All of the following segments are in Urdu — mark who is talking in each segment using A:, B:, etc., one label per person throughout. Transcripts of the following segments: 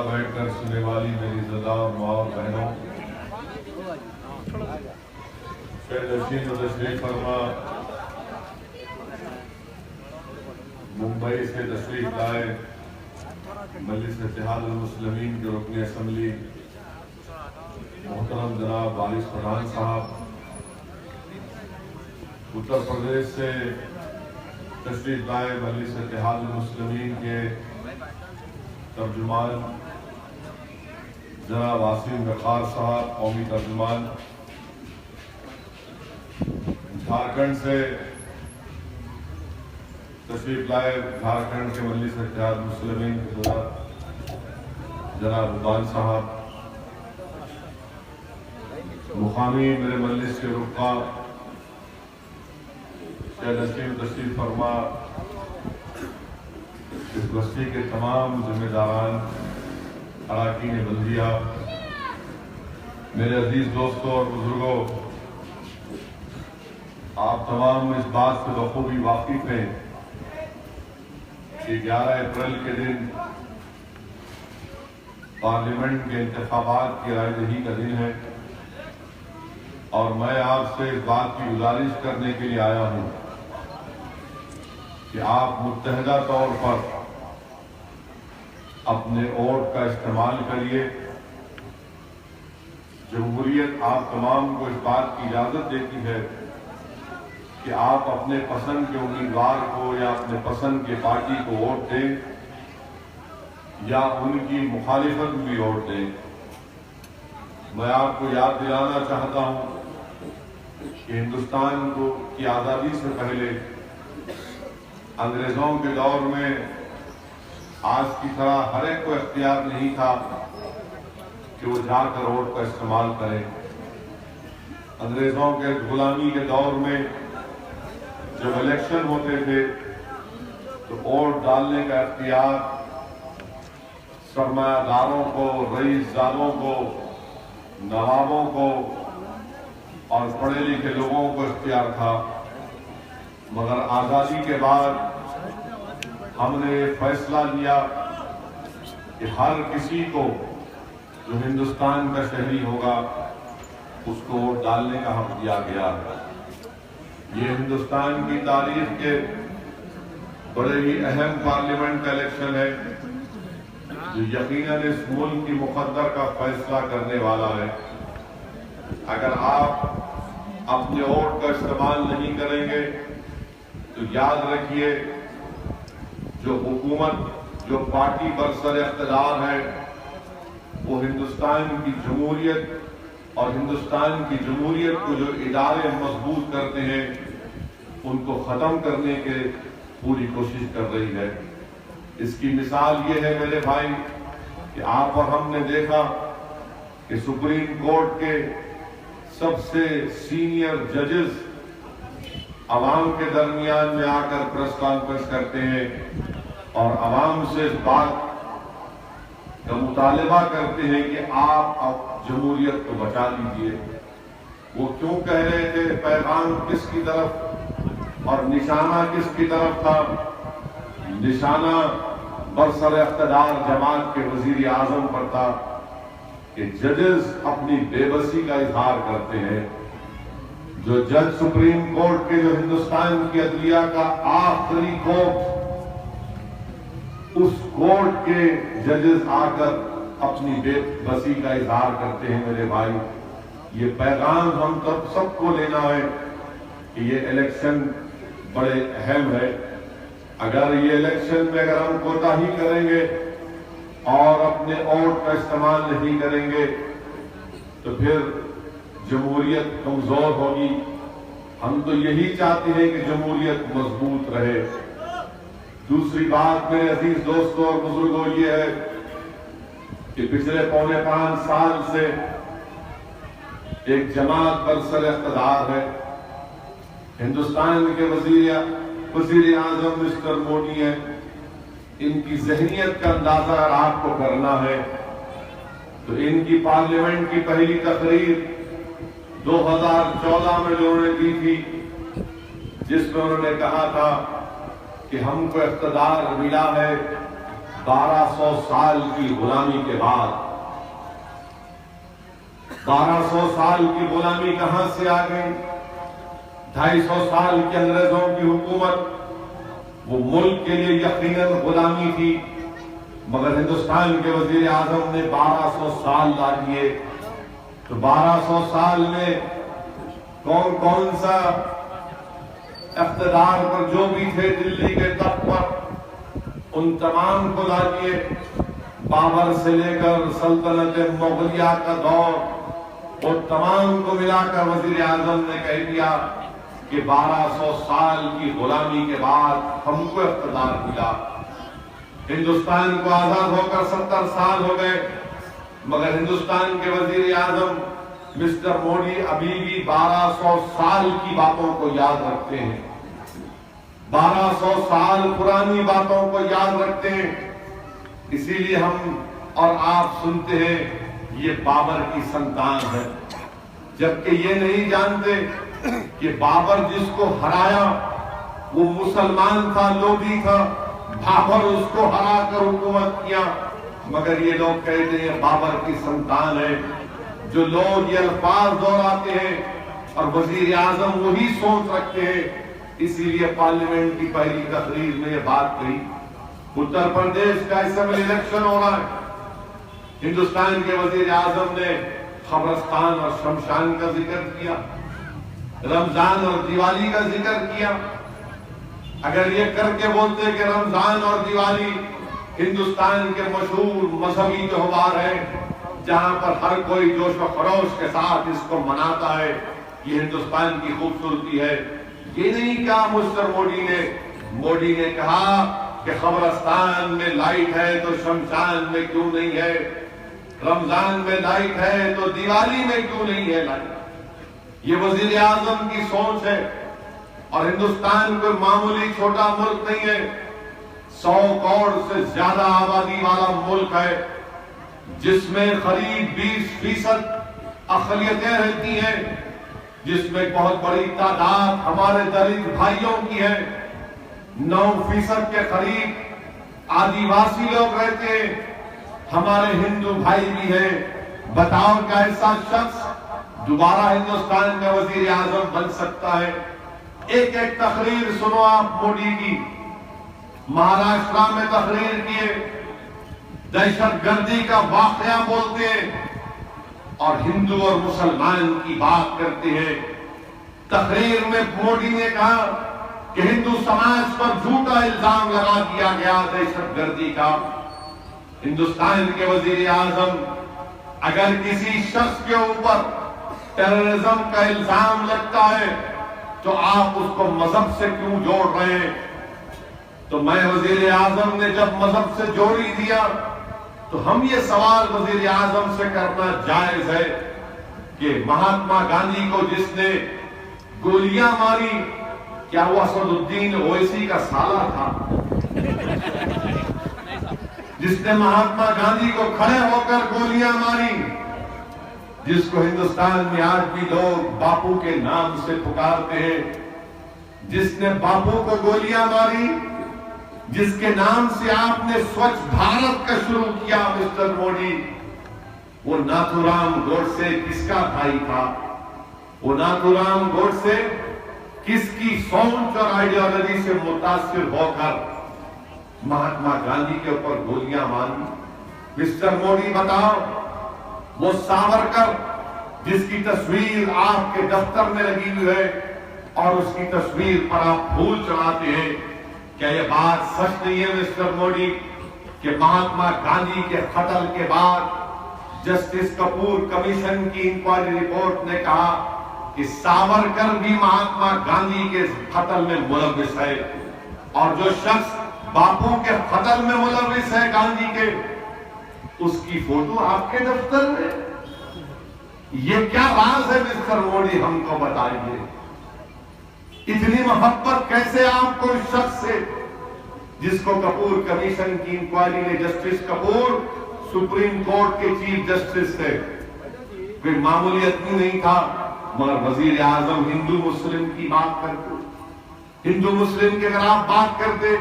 A: بیٹھ کر سننے والی میری زدہ ماں اور بہنوں، شہر نشین و تشریف فرما ممبئی سے تشریف لائے مجلس اتحاد المسلمین کے رکن اسمبلی محترم جناب وارث پٹھان صاحب، اتر پردیش سے تشریف لائے مجلس اتحاد المسلمین کے ترجمان جناب عاصم وقار صاحب، قومی ترجمان، جھارکھنڈ سے تشریف لائے جھارکھنڈ کے مجلس اتحاد المسلمین کے صدر جناب عبان صاحب، مقامی میرے مجلس کے رکن شہر نشین تشریف فرما اس بستی کے تمام ذمہ داران، اراکین بلدیہ، میرے عزیز دوستوں اور بزرگوں، آپ تمام اس بات سے بخوبی واقف ہیں کہ 11 اپریل کے دن پارلیمنٹ کے انتخابات کی رائے دہی کا دن ہے، اور میں آپ سے اس بات کی گزارش کرنے کے لیے آیا ہوں کہ آپ متحدہ طور پر اپنے ووٹ کا استعمال کریے۔ جمہوریت آپ تمام کو اس بات کی اجازت دیتی ہے کہ آپ اپنے پسند کے امیدوار کو یا اپنے پسند کے پارٹی کو ووٹ دیں یا ان کی مخالفت بھی ووٹ دیں۔ میں آپ کو یاد دلانا چاہتا ہوں کہ ہندوستان کی آزادی سے پہلے انگریزوں کے دور میں آج کی طرح ہر ایک کو اختیار نہیں تھا کہ وہ جا کر ووٹ کا استعمال کرے۔ انگریزوں کے غلامی کے دور میں جب الیکشن ہوتے تھے تو ووٹ ڈالنے کا اختیار سرمایہ داروں کو، رئیس زادوں کو، نوابوں کو اور پڑھے لکھے لوگوں کو اختیار تھا، مگر آزادی کے بعد ہم نے فیصلہ لیا کہ ہر کسی کو جو ہندوستان کا شہری ہوگا اس کو ووٹ ڈالنے کا حق دیا گیا ہے۔ یہ ہندوستان کی تاریخ کے بڑے ہی اہم پارلیمنٹ کا الیکشن ہے جو یقیناً اس ملک کی مقدر کا فیصلہ کرنے والا ہے۔ اگر آپ اپنے ووٹ کا استعمال نہیں کریں گے تو یاد رکھیے جو حکومت، جو پارٹی برسر اقتدار ہے، وہ ہندوستان کی جمہوریت اور ہندوستان کی جمہوریت کو جو ادارے مضبوط کرتے ہیں ان کو ختم کرنے کے پوری کوشش کر رہی ہے۔ اس کی مثال یہ ہے میرے بھائی کہ آپ اور ہم نے دیکھا کہ سپریم کورٹ کے سب سے سینئر ججز عوام کے درمیان میں آ کر پریس کانفرنس کرتے ہیں اور عوام سے اس بات کا مطالبہ کرتے ہیں کہ آپ اب جمہوریت کو بچا لیجیے۔ وہ کیوں کہہ رہے تھے؟ پیغام کس کی طرف اور نشانہ کس کی طرف تھا؟ نشانہ برسر اقتدار جماعت کے وزیر اعظم پر تھا کہ ججز اپنی بے بسی کا اظہار کرتے ہیں۔ جو جج سپریم کورٹ کے، جو ہندوستان کی عدلیہ کا آخری کورٹ، اس کورٹ کے ججز آ کر اپنی بے بسی کا اظہار کرتے ہیں۔ میرے بھائی، یہ پیغام ہم سب کو لینا ہے کہ یہ الیکشن بڑے اہم ہے۔ اگر یہ الیکشن میں اگر ہم کوتاہی کریں گے اور اپنے ووٹ کا استعمال نہیں کریں گے تو پھر جمہوریت کمزور ہوگی۔ ہم تو یہی چاہتے ہیں کہ جمہوریت مضبوط رہے۔ دوسری بات میرے عزیز دوستوں اور بزرگوں یہ ہے کہ پچھلے پونے 5 سال سے ایک جماعت برسر اقتدار ہے۔ ہندوستان کے وزیر اعظم مسٹر مودی ہیں۔ ان کی ذہنیت کا اندازہ اگر آپ کو کرنا ہے تو ان کی پارلیمنٹ کی پہلی تقریر 2014 میں جو انہوں نے دی تھی، جس میں انہوں نے کہا تھا کہ ہم کو اقتدار ملا ہے 1200 سال کی غلامی کے بعد 1200 سال کی غلامی کہاں سے آ گئی؟ 250 سال کے انگریزوں کی حکومت وہ ملک کے لیے یقیناً غلامی تھی، مگر ہندوستان کے وزیر اعظم نے 1200 سال لا دیے۔ تو 1200 سال میں کون کون سا اقتدار پر جو بھی تھے دلی کے تخت پر، ان تمام کو لا دیے۔ بابر سے لے کر سلطنت مغلیہ کا دور، وہ تمام کو ملا کر وزیر اعظم نے کہہ دیا کہ 1200 سال کی غلامی کے بعد ہم کو اقتدار ملا۔ ہندوستان کو آزاد ہو کر 70 سال ہو گئے، مگر ہندوستان کے وزیر اعظم مسٹر مودی ابھی بھی 1200 سال کی باتوں کو یاد رکھتے ہیں، 1200 سال پرانی باتوں کو یاد رکھتے ہیں۔ اسی لیے ہم اور آپ سنتے ہیں یہ بابر کی سنتان ہے، جبکہ یہ نہیں جانتے کہ بابر جس کو ہرایا وہ مسلمان تھا، لودھی تھا، بابر اس کو ہرا کر حکومت کیا، مگر یہ لوگ کہتے ہیں بابر کی سنتان ہے۔ جو لوگ یہ الفاظ دہراتے ہیں اور وزیر اعظم وہی سوچ رکھتے ہیں، اسی لیے پارلیمنٹ کی پہلی تقریر میں یہ بات کہی۔ اتر پردیش کا اسمبلی الیکشن ہو رہا ہے، ہندوستان کے وزیر اعظم نے قبرستان اور شمشان کا ذکر کیا، رمضان اور دیوالی کا ذکر کیا۔ اگر یہ کر کے بولتے کہ رمضان اور دیوالی ہندوستان کے مشہور مذہبی تہوار ہیں جہاں پر ہر کوئی جوش و خروش کے ساتھ اس کو مناتا ہے، یہ ہندوستان کی خوبصورتی ہے، یہ نہیں کہا مسٹر مودی نے کہا کہ قبرستان میں لائٹ ہے تو شمشان میں کیوں نہیں ہے، رمضان میں لائٹ ہے تو دیوالی میں کیوں نہیں ہے لائٹ۔ یہ وزیر اعظم کی سوچ ہے، اور ہندوستان کوئی معمولی چھوٹا ملک نہیں ہے، 100 کروڑ سے زیادہ آبادی والا ملک ہے، جس میں قریب 20% اقلیتیں رہتی ہیں، جس میں بہت بڑی تعداد ہمارے دلت بھائیوں کی ہے، 9% کے قریب آدیواسی لوگ رہتے ہیں، ہمارے ہندو بھائی بھی ہیں۔ بتاؤ کہ ایسا شخص دوبارہ ہندوستان کا وزیر اعظم بن سکتا ہے؟ ایک ایک تقریر سنو آپ مودی کی، مہاراشٹرا میں تقریر کیے، دہشت گردی کا واقعہ بولتے ہیں اور ہندو اور مسلمان کی بات کرتے ہیں۔ تقریر میں مودی نے کہا کہ ہندو سماج پر جھوٹا الزام لگا دیا گیا دہشت گردی کا۔ ہندوستان کے وزیر اعظم اگر کسی شخص کے اوپر ٹیررزم کا الزام لگتا ہے تو آپ اس کو مذہب سے کیوں جوڑ رہے ہیں؟ تو میں وزیر اعظم نے جب مذہب سے جوڑی دیا تو ہم یہ سوال وزیر اعظم سے کرنا جائز ہے کہ مہاتما گاندھی کو جس نے گولیاں ماری، کیا وہ اسد الدین اویسی کا سالہ تھا؟ جس نے مہاتما گاندھی کو کھڑے ہو کر گولیاں ماری، جس کو ہندوستان میں آج بھی لوگ باپو کے نام سے پکارتے ہیں، جس نے باپو کو گولیاں ماری، جس کے نام سے آپ نے سوچھ بھارت کا شروع کیا مسٹر مودی، وہ ناتھو رام گوڈسے کس کا بھائی تھا؟ وہ ناتھو رام گوڈسے کس کی سوچ اور آئیڈیالوجی سے متاثر ہو کر مہاتما گاندھی کے اوپر گولیاں ماری؟ مسٹر مودی بتاؤ، وہ ساورکر جس کی تصویر آپ کے دفتر میں لگی ہوئی ہے اور اس کی تصویر پر آپ پھول چڑھاتے ہیں، کیا یہ بات سچ نہیں ہے مسٹر مودی کہ مہاتما گاندھی کے قتل کے بعد جسٹس کپور کمیشن کی انکوائری رپورٹ نے کہا کہ ساورکر بھی مہاتما گاندھی کے قتل میں ملوث ہے، اور جو شخص باپو کے قتل میں ملوث ہے گاندھی کے، اس کی فوٹو آپ کے دفتر میں؟ یہ کیا راز ہے مسٹر مودی؟ ہم کو بتائیے، اتنی محبت کیسے آپ کو اس شخص سے جس کو کپور کمیشن کی انکوائری نے، جسٹس کپور سپریم کورٹ کے چیف جسٹس تھے، کوئی معمولی آدمی نہیں تھا، مگر وزیر اعظم ہندو مسلم کی بات کرتے، ہندو مسلم کے اگر آپ بات کرتے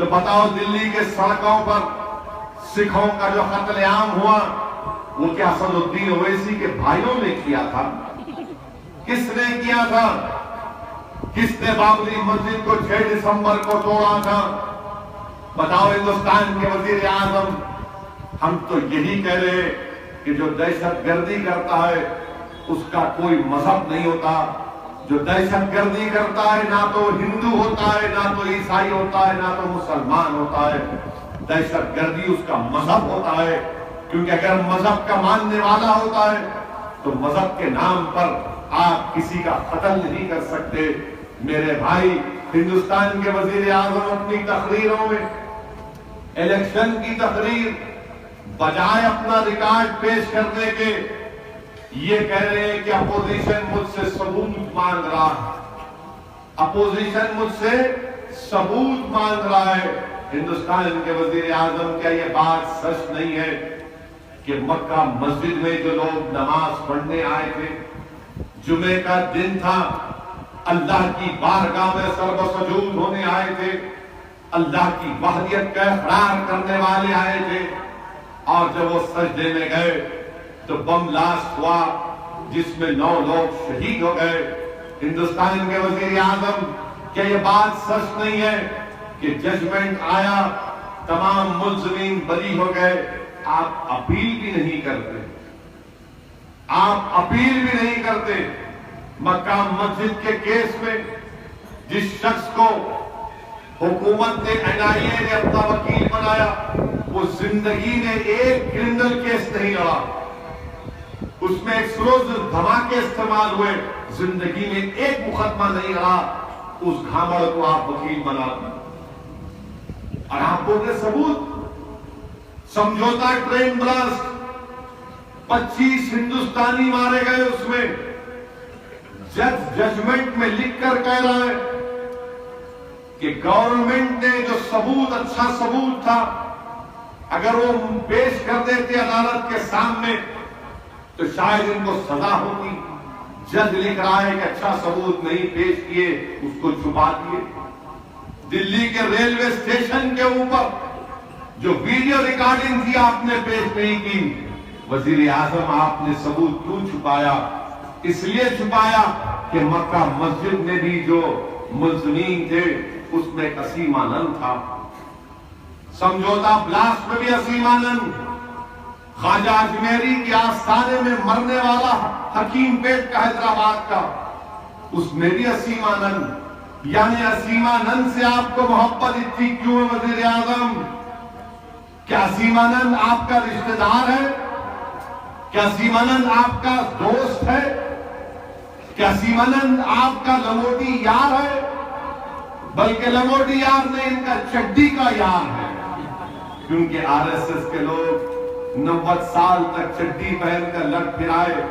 A: تو بتاؤ دلی کے سڑکوں پر سکھوں کا جو قتل عام ہوا وہ کیا اسد الدین اویسی کے بھائیوں نے کیا تھا؟ کس نے کیا تھا؟ کس نے بابری مسجد کو 6 دسمبر کو توڑا تھا؟ بتاؤ ہندوستان کے وزیر اعظم، ہم تو یہی کہہ رہے کہ جو دہشت گردی کرتا ہے اس کا کوئی مذہب نہیں ہوتا. جو دہشت گردی کرتا ہے نہ تو ہندو ہوتا ہے، نہ تو عیسائی ہوتا ہے، نہ تو مسلمان ہوتا ہے. دہشت گردی اس کا مذہب ہوتا ہے، کیونکہ اگر مذہب کا ماننے والا ہوتا ہے تو مذہب کے نام پر آپ کسی کا قتل نہیں کر سکتے. میرے بھائی، ہندوستان کے وزیر اعظم اپنی تقریروں میں الیکشن کی تقریر بجائے اپنا ریکارڈ پیش کرنے کے یہ کہہ رہے ہیں کہ اپوزیشن مجھ سے ثبوت مانگ رہا ہے. اپوزیشن مجھ سے ثبوت مانگ رہا ہے. ہندوستان کے وزیر اعظم، کیا یہ بات سچ نہیں ہے کہ مکہ مسجد میں جو لوگ نماز پڑھنے آئے تھے، جمعے کا دن تھا، اللہ کی بارگاہ میں سر و سجود ہونے آئے تھے، اللہ کی وحدیت کا اقرار کرنے والے آئے تھے، اور جب وہ سجدے میں گئے تو بم بلاسٹ ہوا جس میں 9 لوگ شہید ہو گئے. ہندوستان کے وزیر اعظم، کیا یہ بات سچ نہیں ہے کہ ججمنٹ آیا، تمام ملزمین بری ہو گئے؟ آپ اپیل بھی نہیں کرتے. آپ اپیل بھی نہیں کرتے. مکہ مسجد کے کیس میں جس شخص کو حکومت نے NIA نے اپنا وکیل بنایا، وہ زندگی میں ایک کرمنل کیس نہیں لڑا. اس میں ایکسپلوزیو دھماکے استعمال ہوئے، زندگی میں ایک مقدمہ نہیں لڑا. اس گھامڑ کو آپ وکیل بنا دیں اور آپ کو ثبوت. سمجھوتا ٹرین بلاسٹ، 25 ہندوستانی مارے گئے. اس میں ججمنٹ میں لکھ کر کہہ رہا ہے کہ گورنمنٹ نے جو ثبوت، اچھا ثبوت تھا، اگر وہ پیش کر دیتے عدالت کے سامنے تو شاید ان کو سزا ہوتی. جج لکھ رہا ہے کہ اچھا ثبوت نہیں پیش کیے، اس کو چھپا دیے. دلی کے ریلوے اسٹیشن کے اوپر جو ویڈیو ریکارڈنگ تھی آپ نے پیش نہیں کی. وزیر اعظم، آپ نے ثبوت کیوں چھپایا؟ اس لیے چھپایا کہ مکہ مسجد میں بھی جو ملزمین تھے اس میں ایک اسیم آنند تھا. سمجھوتا بلاسٹ میں بھی اسیم آنند. خواجہ اجمیری کے آستانے میں مرنے والا حکیم پیٹ کا حیدرآباد کا، اس میں بھی اسیم آنند. یعنی اسیم آنند سے آپ کو محبت اتنی کیوں ہے وزیر اعظم؟ کیا اسیم آنند آپ کا رشتہ دار ہے؟ کیا اسیم آنند آپ کا دوست ہے؟ کیا اسیم آنند آپ کا لنگوٹی یار ہے؟ بلکہ لنگوٹی یار نہیں، ان کا چڈی کا یار ہے. کیونکہ RSS کے لوگ 90 سال تک چڈی پہن کر لڑ پھرائے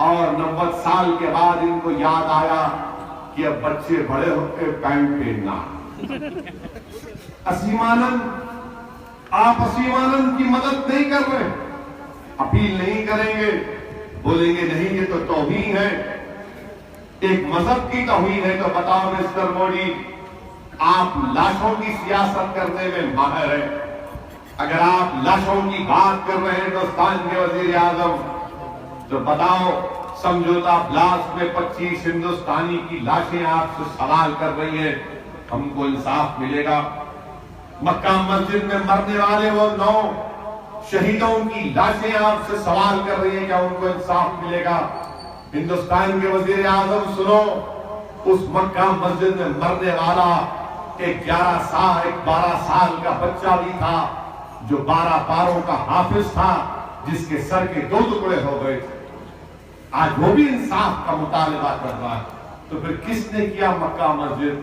A: اور 90 سال کے بعد ان کو یاد آیا کہ اب بچے بڑے ہو کے پینٹ پہننا. اسیم آنند، آپ اسیم آنند کی مدد نہیں کر رہے، اپیل نہیں کریں گے، بولیں گے نہیں یہ تو توہین ہے، ایک مذہب کی توہین ہے. تو بتاؤ مسٹر مودی، آپ لاشوں کی سیاست کرنے میں ماہر ہیں. اگر آپ لاشوں کی بات کر رہے ہیں ہندوستان کے وزیر اعظم، تو بتاؤ سمجھوتا بلاسٹ میں 25 ہندوستانی کی لاشیں آپ سے سوال کر رہی ہیں، ہم کو انصاف ملے گا؟ مکہ مسجد میں مرنے والے وہ 9 شہیدوں کی لاشیں آپ سے سوال کر رہی ہیں، کیا ان کو انصاف ملے گا؟ ہندوستان کے وزیر اعظم سنو، اس مکہ مسجد میں مرنے والا ایک 12 سال کا بچہ بھی تھا جو 12 پاروں کا حافظ تھا، جس کے سر کے 2 ٹکڑے ہو گئے تھے. آج وہ بھی انصاف کا مطالبہ کر رہا ہے. تو پھر کس نے کیا مکہ مسجد؟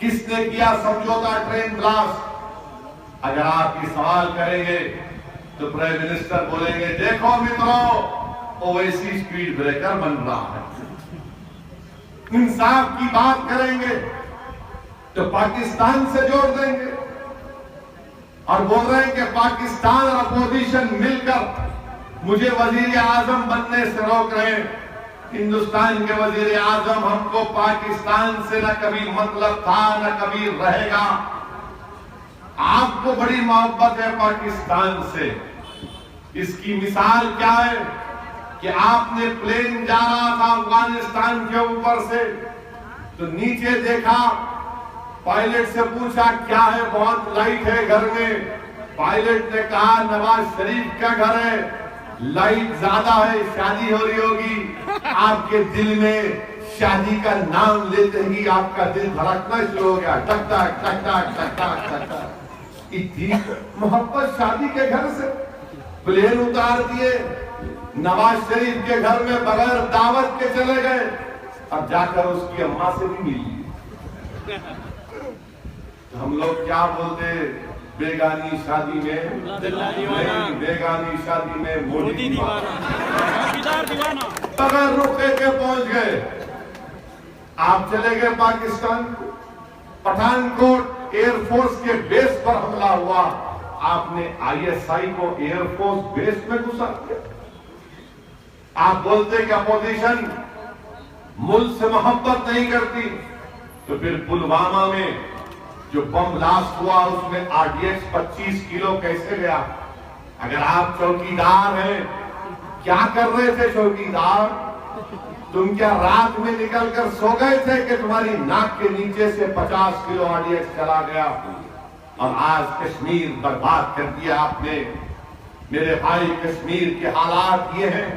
A: کس نے کیا سمجھوتا ٹرین بلاسٹ؟ اگر آپ یہ سوال کریں گے تو پرائم منسٹر بولیں گے دیکھو مترو، اویسی سپیڈ بریکر بن رہا ہے. انصاف کی بات کریں گے تو پاکستان سے جوڑ دیں گے اور بول رہے ہیں کہ پاکستان اور اپوزیشن مل کر مجھے وزیر اعظم بننے سے روک رہے ہیں. ہندوستان کے وزیر اعظم، ہم کو پاکستان سے نہ کبھی مطلب تھا نہ کبھی رہے گا. آپ کو بڑی محبت ہے پاکستان سے. اس کی مثال کیا ہے کہ آپ نے پلین جا رہا تھا افغانستان کے اوپر سے تو نیچے دیکھا, پائلٹ سے پوچھا کیا ہے, بہت لائٹ ہے گھر میں. پائلٹ نے کہا نواز شریف کا گھر ہے, لائٹ زیادہ ہے, شادی ہو رہی ہوگی. آپ کے دل میں شادی کا نام لیتے ہی آپ کا دل دھڑکنا شروع ہو گیا, ٹک ٹک ٹک ٹک ٹک ٹک ٹک ٹک. اتنی محبت شادی کے گھر سے. پلین اتار دیے, نواز شریف کے گھر میں بغیر دعوت کے چلے گئے, اب جا کر اس کی اماں سے بھی مل لی. ہم لوگ کیا بولتے, بیگانی شادی میں بیگانی شادی میں مودی دیوانہ. بغیر رکے کے پہنچ گئے. آپ چلے گئے پاکستان, پٹھان کوٹ ایئر فورس کے بیس پر حملہ ہوا, آپ نے آئی ایس آئی کو ایئر فورس بیس میں گھسا دیا. آپ بولتے کہ اپوزیشن ملک سے محبت نہیں کرتی, تو پھر پلوامہ میں جو بم بلاسٹ ہوا اس میں آر ڈی ایکس 25 کلو کیسے گیا؟ اگر آپ چوکیدار ہیں, کیا کر رہے تھے چوکیدار؟ تم کیا رات میں نکل کر سو گئے تھے کہ تمہاری ناک کے نیچے سے 50 کلو آر ڈی ایکس چلا گیا اور آج کشمیر برباد کر دیا آپ نے؟ میرے بھائی, کشمیر کے حالات یہ ہیں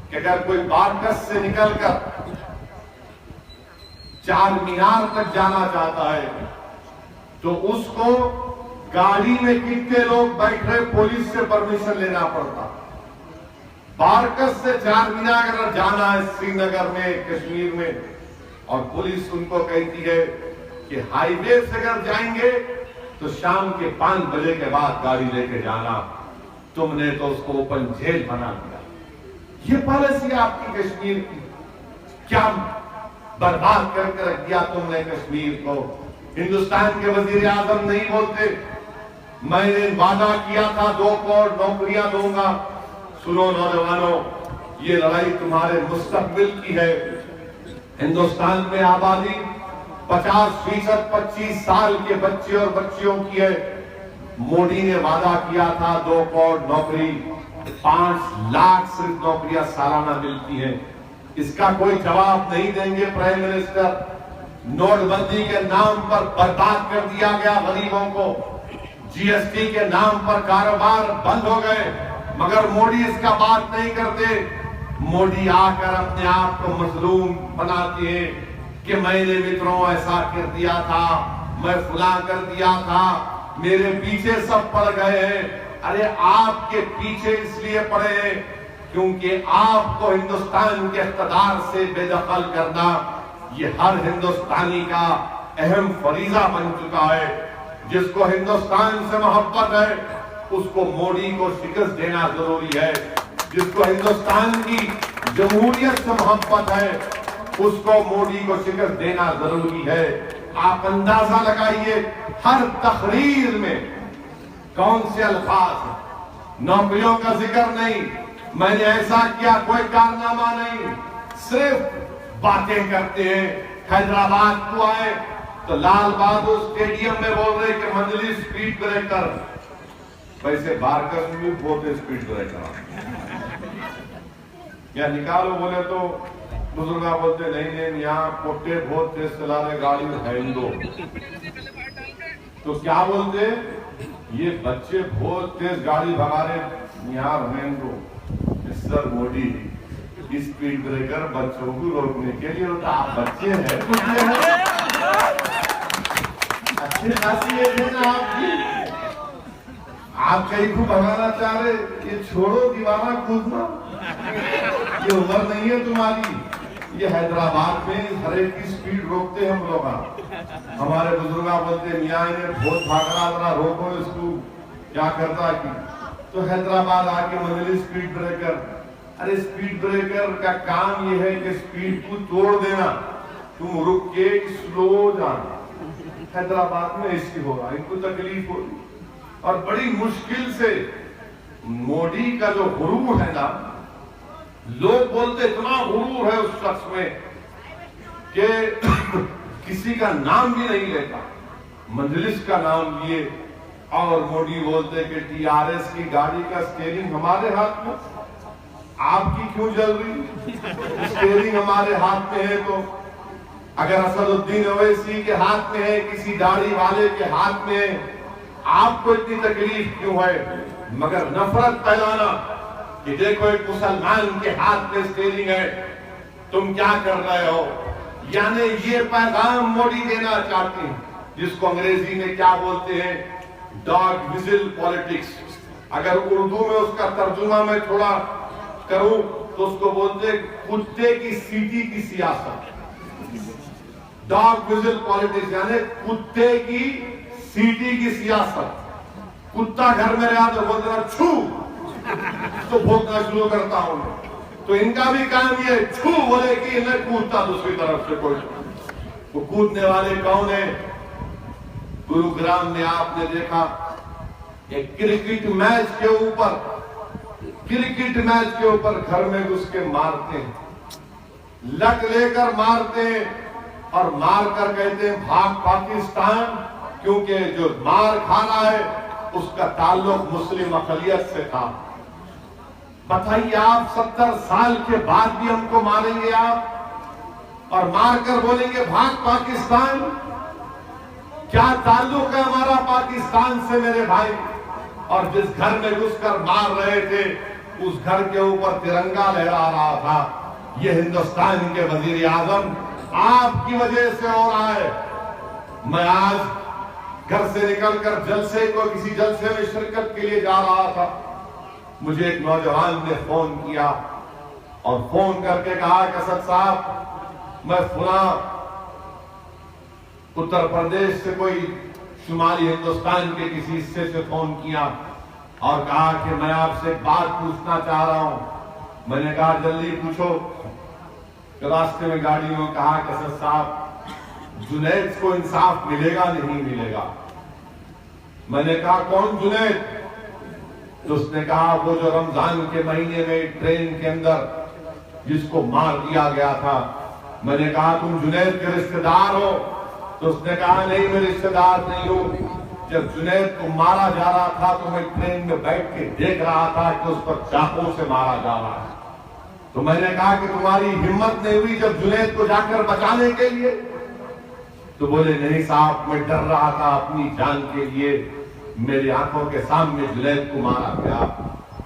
A: کہ اگر کوئی بارکس سے نکل کر چار مینار تک جانا چاہتا ہے تو اس کو گاڑی میں کتنے لوگ بیٹھ رہے پولیس سے پرمیشن لینا پڑتا. بارکس سے چار مینار اگر جانا ہے سری نگر میں, کشمیر میں, اور پولیس ان کو کہتی ہے کہ ہائی وے سے اگر جائیں گے تو شام کے 5 بجے کے بعد گاڑی لے کے جانا, تم نے تو اس کو اوپن جیل بنا دیا. یہ پالیسی آپ کی کشمیر کی, کیا برباد کر کے رکھ دیا تم نے کشمیر کو. ہندوستان کے وزیر اعظم نہیں بولتے میں نے وعدہ کیا تھا 2 کروڑ نوکریاں دوں گا. سنو نوجوانوں, یہ لڑائی تمہارے مستقبل کی ہے. ہندوستان میں آبادی 50% 25 سال کے بچے اور بچیوں کی ہے. مودی نے وعدہ کیا تھا 2 کروڑ نوکری, 5 لاکھ صرف نوکریاں سالانہ ملتی ہیں. اس کا کوئی جواب نہیں دیں گے پرائم منسٹر. نوٹ بندی کے نام پر برباد کر دیا گیا غریبوں کو, جی ایس ٹی کے نام پر کاروبار بند ہو گئے, مگر مودی اس کا بات نہیں کرتے. مودی آ کر اپنے آپ کو مظلوم بناتے ہیں کہ میں نے متروں ایسا کر دیا تھا, میں فلاں کر دیا تھا, میرے پیچھے سب پڑ گئے ہیں. ارے آپ کے پیچھے اس لیے پڑے ہیں کیونکہ آپ کو ہندوستان کے اقتدار سے بے دخل کرنا یہ ہر ہندوستانی کا اہم فریضہ بن چکا ہے. جس کو ہندوستان سے محبت ہے اس کو مودی کو شکست دینا ضروری ہے. جس کو ہندوستان کی جمہوریت سے محبت ہے اس کو مودی کو شکست دینا ضروری ہے. آپ اندازہ لگائیے ہر تقریر میں کون سے الفاظ ہیں. نوکریوں کا ذکر نہیں, میں نے ایسا کیا, کوئی کارنامہ نہیں, صرف باتیں کرتے ہیں. حیدرآباد کو آئے تو لال بہادر اسٹیڈیم میں بول رہے کہ منجلی سپیڈ بریکر, ویسے بارکس میں بولتے سپیڈ بریکر یا نکالو بولے تو بزرگاں بولتے نہیں یہاں پوٹے بہت تیز چلا رہے گاڑی میں ہینڈو. تو کیا بولتے یہ بچے بہت تیز گاڑی بھگا رہے یہاں ہینڈو. مسٹر مودی اسپیڈ بریکر بچوں کو روکنے کے لیے ہوتا. آپ بچے ہیں اچھی خاصی ایج ہے نا آپ کی, آپ کہیں کو بھگانا چاہ رہے, یہ چھوڑو دیوانہ کودنا, یہ عمر نہیں ہے تمہاری. یہ حیدرآباد میں ہر ایک کی سپیڈ روکتے ہم لوگ. ہمارے بزرگاں بولتے میاں انہیں بہت بھاگ رہا ذرا روکو اس کو, کیا کرتا کی. تو حیدرآباد آ کے منزلی سپیڈ بریکر. ارے سپیڈ بریکر کا کام یہ ہے کہ سپیڈ کو توڑ دینا, تم رک کے سلو جانا. حیدرآباد میں ایسی ہو رہا, ان کو تکلیف ہو رہی اور بڑی مشکل سے. مودی کا جو غرور ہے نا, لوگ بولتے اتنا غرور ہے اس شخص میں کہ کسی کا نام بھی نہیں لیتا. مجلس کا نام لیے اور مودی بولتے کہ ٹی آر ایس کی گاڑی کا اسٹیئرنگ ہمارے ہاتھ میں، آپ کی کیوں جل رہی؟ اسٹیئرنگ ہمارے ہاتھ میں ہے تو اگر اسد الدین اویسی کے ہاتھ میں ہے، کسی داڑھی والے کے ہاتھ میں ہے، آپ کو اتنی تکلیف کیوں ہے؟ مگر نفرت پھیلانا کہ دیکھو ایک مسلمان کے ہاتھ میں اسٹیئرنگ ہے، تم کیا کر رہے ہو، یعنی یہ پیغام مودی دینا چاہتے ہیں جس کو انگریزی میں کیا بولتے ہیں، ڈاگ وزل پالیٹکس۔ اگر اردو میں اس کا ترجمہ میں تھوڑا کروں تو اس کو بولتے ہیں کتے کی سیٹی کی سیاست۔ ڈاگ وزل پالیٹکس یعنی کتے کی سیٹی کی سیاست۔ کتا گھر میں رہا تو بولتے ہیں چھو تو بھونکنا شروع کرتا ہوں، تو ان کا بھی کام یہ چھو بولے کہ میں کودتا دوسری طرف سے کوئی۔ وہ کودنے والے کون ہیں؟ گروگرام میں آپ نے دیکھا ایک کرکٹ میچ کے اوپر گھر میں گھس کے مارتے ہیں، لٹ لے کر مارتے ہیں اور مار کر کہتے ہیں بھاگ پاکستان، کیونکہ جو مار کھانا ہے اس کا تعلق مسلم اقلیت سے تھا۔ بتائیے آپ 70 سال کے بعد بھی ہم کو ماریں گے آپ اور مار کر بولیں گے بھاگ پاکستان؟ کیا تعلق ہے ہمارا پاکستان سے میرے بھائی؟ اور جس گھر میں گھس کر مار رہے تھے اس گھر کے اوپر ترنگا لہرا رہا تھا۔ یہ ہندوستان کے وزیر اعظم آپ کی وجہ سے ہو رہا ہے۔ میں آج گھر سے نکل کر کسی جلسے میں شرکت کے لیے جا رہا تھا، مجھے ایک نوجوان نے فون کیا اور فون کر کے کہا کہ اسد صاحب میں فلاں اتر پردیش سے کوئی شمالی ہندوستان کے کسی حصے سے فون کیا اور کہا کہ میں آپ سے ایک بات پوچھنا چاہ رہا ہوں۔ میں نے کہا جلدی پوچھو۔ راستے میں گاڑی میں کہا کہ اسد صاحب جنید کو انصاف ملے گا نہیں ملے گا؟ میں نے کہا کون جنید؟ تو اس نے کہا وہ جو رمضان کے مہینے میں ٹرین کے اندر جس کو مار دیا گیا تھا۔ میں نے کہا تم جنید کے رشتہ دار ہو؟ تو اس نے کہا نہیں میں رشتہ دار نہیں ہوں، جب جنید کو مارا جا رہا تھا تو میں ٹرین میں بیٹھ کے دیکھ رہا تھا کہ اس پر چاقو سے مارا جا رہا ہے۔ تو میں نے کہا کہ تمہاری ہمت نہیں ہوئی جب جنید کو جا کر بچانے کے لیے؟ تو بولے نہیں صاحب میں ڈر رہا تھا اپنی جان کے لیے، میری آنکھوں کے سامنے جنید کو مارا گیا۔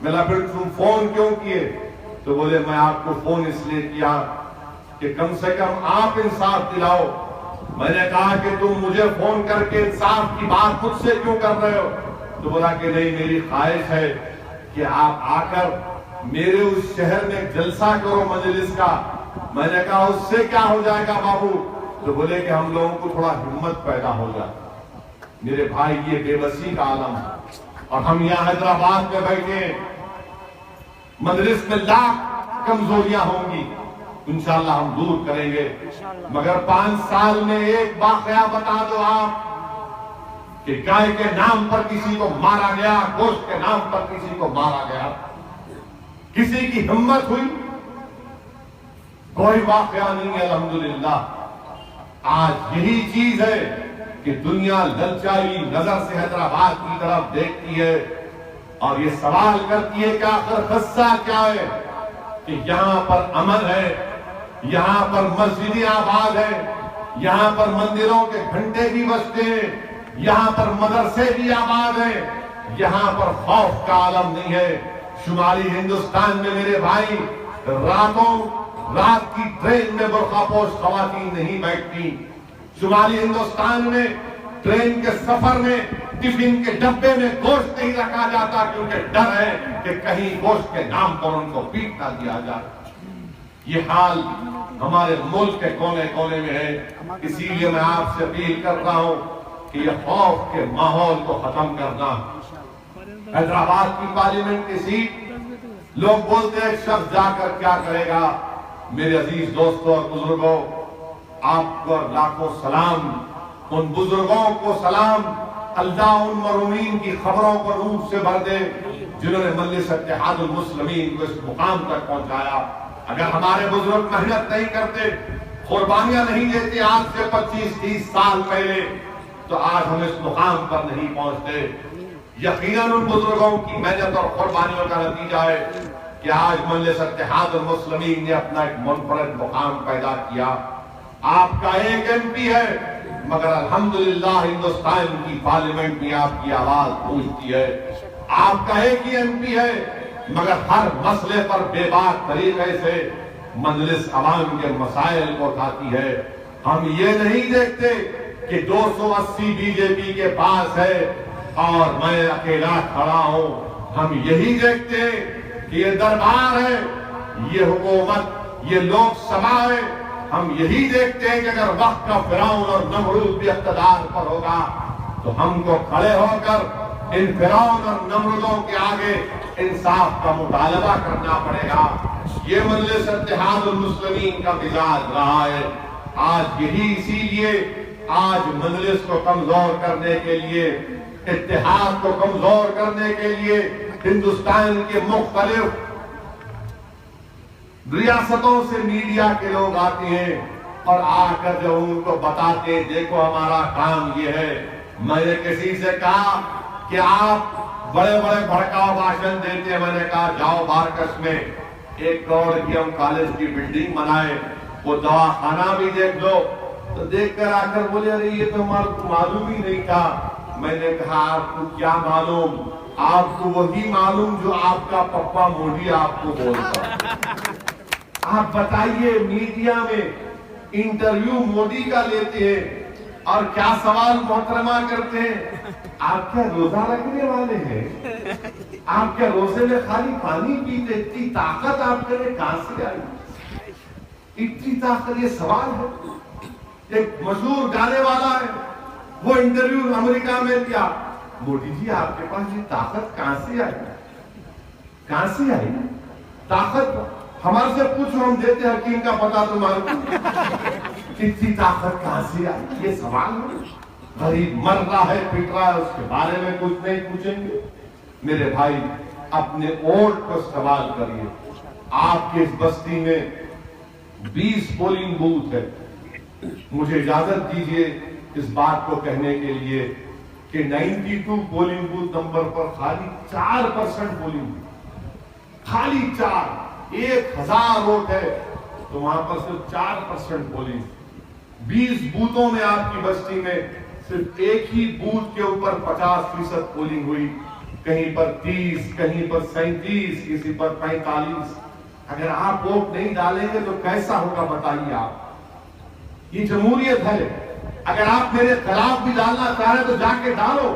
A: میں نے پھر تم فون کیوں کیے؟ تو بولے میں آپ کو فون اس لیے کیا کہ کم سے کم آپ انصاف دلاؤ۔ میں نے کہا کہ تم مجھے فون کر کے انصاف کی بات مجھ سے کیوں کر رہے ہو؟ تو بولا کہ نہیں میری خواہش ہے کہ آپ آ کر میرے اس شہر میں جلسہ کرو مجلس کا۔ میں نے کہا اس سے کیا ہو جائے گا بابو؟ تو بولے کہ ہم لوگوں کو تھوڑا ہمت پیدا ہو جائے۔ میرے بھائی یہ بے بسی کا عالم ہے اور ہم یہاں حیدرآباد میں بیٹھے، مجلس میں لاکھ کمزوریاں ہوں گی، انشاءاللہ ہم دور کریں گے، مگر 5 سال میں ایک واقعہ بتا دو آپ کہ گائے کے نام پر کسی کو مارا گیا، گوشت کے نام پر کسی کو مارا گیا، کسی کی ہمت ہوئی؟ کوئی واقعہ نہیں ہے۔ الحمدللہ آج یہی چیز ہے کہ دنیا للچائی نظر سے حیدرآباد کی طرف دیکھتی ہے اور یہ سوال کرتی ہے کہ آخر قصہ کیا ہے کہ یہاں پر امن ہے، یہاں پر مسجدیں آباد ہیں، یہاں پر مندروں کے گھنٹے بھی بجتے ہیں، یہاں پر مدرسے بھی آباد ہیں، یہاں پر خوف کا عالم نہیں ہے۔ شمالی ہندوستان میں میرے بھائی رات کی ٹرین میں برقع پوش خواتین نہیں بیٹھتی۔ شمالی ہندوستان میں ٹرین کے سفر میں ٹفن کے ڈبے میں گوشت نہیں رکھا جاتا کیونکہ ڈر ہے کہ کہیں گوشت کے نام پر ان کو پیٹ نہ دیا جائے۔ یہ حال ہمارے ملک کے کونے کونے میں ہے۔ اسی لیے میں آپ سے اپیل کر رہا ہوں کہ یہ خوف کے ماحول کو ختم کرنا۔ حیدرآباد کی پارلیمنٹ کی سیٹ لوگ بولتے ہیں ایک شخص جا کر کیا کرے گا۔ میرے عزیز دوستوں اور بزرگوں، آپ کو لاکھوں سلام، ان بزرگوں کو سلام، اللہ ان مرحومین کی خبروں کو نور سے بھر دے جنہوں نے مجلس اتحاد المسلمین کو اس مقام تک پہنچایا۔ اگر ہمارے بزرگ محنت نہیں کرتے، قربانیاں نہیں دیتے آج سے 25-30 سال پہلے، تو آج ہم اس مقام پر نہیں پہنچتے. یقیناً ان بزرگوں کی محنت اور قربانیوں کا نتیجہ ہے کہ آج مجلس اتحاد المسلمین نے اپنا ایک منفرد مقام پیدا کیا. آپ کا ایک ایم پی ہے مگر الحمدللہ ہندوستان کی پارلیمنٹ میں آپ کی آواز پہنچتی ہے. آپ کا ایک ہی ایم پی ہے مگر ہر مسئلے پر بے باک طریقے سے مجلس عوام کے مسائل کو اٹھاتی ہے. ہم یہ نہیں دیکھتے کہ 280 بی جے پی کے پاس ہے اور میں اکیلا کھڑا ہوں. ہم یہی دیکھتے ہیں کہ یہ دربار ہے, یہ حکومت, یہ لوک سبھا ہے. ہم یہی دیکھتے ہیں کہ اگر وقت کا فرعون اور نمرود بھی اقتدار پر ہوگا تو ہم کو کھڑے ہو کر ان فرعون اور نمرودوں کے آگے انصاف کا مطالبہ کرنا پڑے گا. یہ مجلس اتحاد المسلمین کا مزاج رہا ہے. آج یہی اسی لیے آج مجلس کو کمزور کرنے کے لیے, اتحاد کو کمزور کرنے کے لیے ہندوستان کے مختلف ریاستوں سے میڈیا کے لوگ آتے ہیں اور آ کر جو ان کو بتاتے ہیں دیکھو ہمارا کام یہ ہے. میں نے کسی سے کہا کہ آپ بڑے بڑے بھڑکاؤ بھاشن دیتے ہیں. میں نے کہا جاؤ بارکس میں 1 کروڑ کی ہم کالج کی بلڈنگ بنائے, وہ دواخانہ بھی دیکھ لو. تو دیکھ کر آ کر بولے ارے یہ تو ہمارا کو معلوم ہی نہیں تھا. میں نے کہا آپ کو کیا معلوم, آپ کو وہی معلوم جو آپ کا پپا مودی آپ کو بولتا. آپ بتائیے میڈیا میں انٹرویو مودی کا لیتے ہیں اور کیا سوال محترمہ کرتے ہیں, آپ کیا روزہ رکھنے والے ہیں, آپ کیا روزے میں خالی پانی پیتے, اتنی طاقت آپ کے لیے کہاں سے آئی, اتنی طاقت, یہ سوال ہے. ایک مشہور گانے والا ہے, وہ انٹرویو امریکہ میں کیا, مودی جی آپ کے پاس یہ طاقت کہاں سے آئی, کہاں سے آئی طاقت, ہمارے سے پوچھو ہم دیتے حکیم کا پتہ تمہارے اتنی طاقت کہاں سے آئی. یہ سوال ہے. غریب مر رہا ہے, پٹ رہا ہے, اس کے بارے میں کچھ نہیں پوچھیں گے. میرے بھائی اپنے ووٹ کو استعمال کریے. آپ کی اس بستی میں 20 پولنگ بوتھ ہے. مجھے اجازت دیجئے اس بات کو کہنے کے لیے کہ 92 پولنگ بوتھ نمبر پر خالی 4% پولنگ, خالی 4, 1000 ووٹ ہے تو وہاں پر صرف 4% پولنگ. 20 بوتھوں میں آپ کی بستی میں صرف ایک ہی بوتھ کے اوپر 50% پولنگ ہوئی. کہیں پر 30, کہیں پر 37, کسی پر 45. اگر آپ ووٹ نہیں ڈالیں گے تو کیسا ہوگا بتائیے آپ. یہ جمہوریت ہے. اگر آپ میرے خلاف بھی ڈالنا چاہیں تو جا کے ڈالو.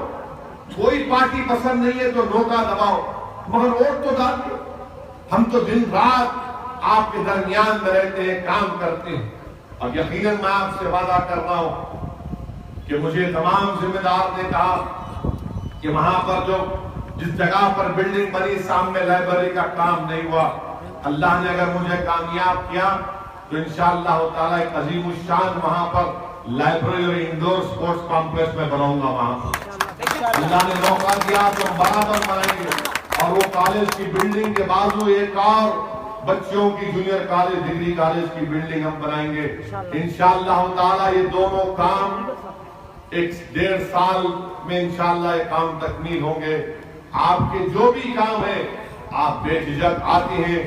A: کوئی پارٹی پسند نہیں ہے تو نوٹا دباؤ, مگر ووٹ تو ڈالو. ہم تو دن رات آپ کے درمیان میں رہتے ہیں, کام کرتے ہیں. اور یقیناً میں آپ سے وعدہ کر رہا ہوں کہ مجھے تمام ذمہ دار نے کہا کہ وہاں پر جو جس جگہ پر بلڈنگ بنی سامنے لائبریری کا کام نہیں ہوا, اللہ نے اگر مجھے کامیاب کیا تو انشاءاللہ تعالیٰ ایک عظیم الشان وہاں پر لائبریری اور انڈور سپورٹس کمپلیکس میں بناؤں گا. وہاں اللہ نے موقع دیا تو ہم برابر بنائیں گے. اور وہ کالج کی بلڈنگ کے بازو ایک اور بچوں کی جونیئر کالج, ڈگری کالج کی بلڈنگ ہم بنائیں گے انشاءاللہ تعالیٰ. یہ دونوں کام 1.5 سال میں انشاءاللہ یہ کام تکمیل ہوں گے. آپ کے جو بھی کام ہیں آپ بے جھجک آتے ہیں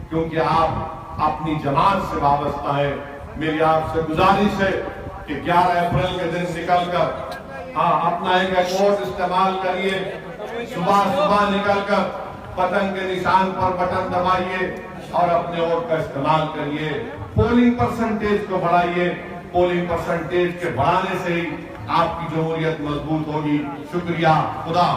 A: کیونکہ آپ اپنی جماعت سے وابستہ ہیں. میری آپ سے گزارش ہے کہ 11 اپریل کے دن نکل کر اپنا ایک اکاؤنٹ استعمال کریے. صبح نکل کر پتنگ کے نشان پر بٹن دبائیے اور اپنے ووٹ کا استعمال کریے. پولنگ پرسنٹیج کو بڑھائیے. پولنگ پرسنٹیج کے بڑھانے سے ہی آپ کی جمہوریت مضبوط ہوگی. شکریہ. خدا.